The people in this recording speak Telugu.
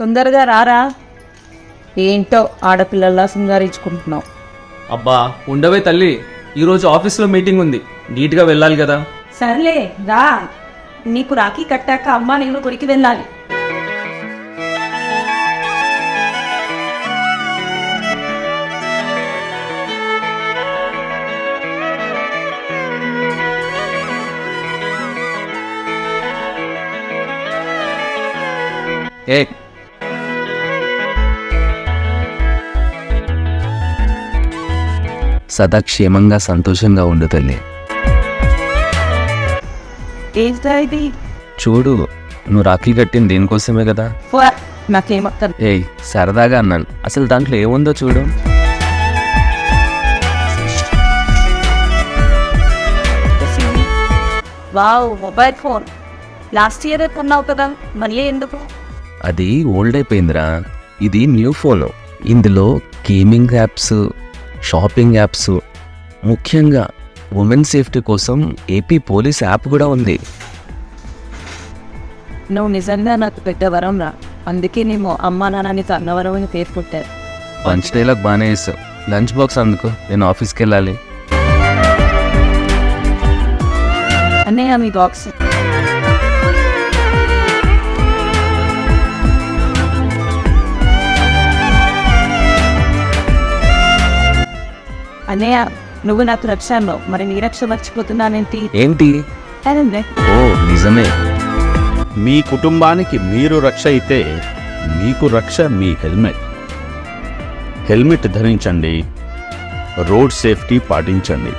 తొందరగా రారా. ఏంటో ఆడపిల్లల్లా సింగారించుకుంటున్నావు. అబ్బా ఉండవే తల్లి, ఈరోజు ఆఫీస్లో మీటింగ్ ఉంది, నీట్గా వెళ్ళాలి కదా. సర్లే రా, నీకు రాఖీ కట్టాక అమ్మ నేను గుడికి వెళ్ళాలి. ఏ సదా క్షేమంగా సంతోషంగా ఉండు తల్లి. ఏంటా ఇది? చూడు, నువ్వు రాఖీ కట్టింది దేనికోసమే కదా. నాకేమవుతారు. ఏయ్ సరదాగా అన్నాను, అసలు దాంట్లో ఏముందో చూడు. Wow, mobile phone. Last year కొన్నావు కదా, మళ్ళీ ఎందుకు? అది ఓల్డ్ అయిపోయిందిరా, ఇది న్యూ ఫోన్. ఇందులో గేమింగ్ యాప్స్, షాపింగ్ యాప్స్, ముఖ్యంగా ఉమెన్ సేఫ్టీ కోసం ఏపీ పోలీస్ యాప్ కూడా ఉంది. నువ్వు నిజంగా నాకు పెద్ద వరం రా, అందుకే నేను అమ్మా నాన్నని అన్నవరం అని పేరు పుట్టారు. పంచ్ డైలాగ్ బాగానే వేస్తావు. లంచ్ బాక్స్ అందుకో, నేను ఆఫీస్కి వెళ్ళాలి. అన్నయ్య మీ బాక్స్. అన్నయ్య నువ్వు నాకు రక్ష అన్నావు, మరి నీ రక్ష మర్చిపోతున్నానేంటి? ఏంటి? అదే ఓ నిజమే. మీ కుటుంబానికి మీరు రక్ష అయితే మీకు రక్ష మీ హెల్మెట్. హెల్మెట్ ధరించండి, రోడ్ సేఫ్టీ పాటించండి.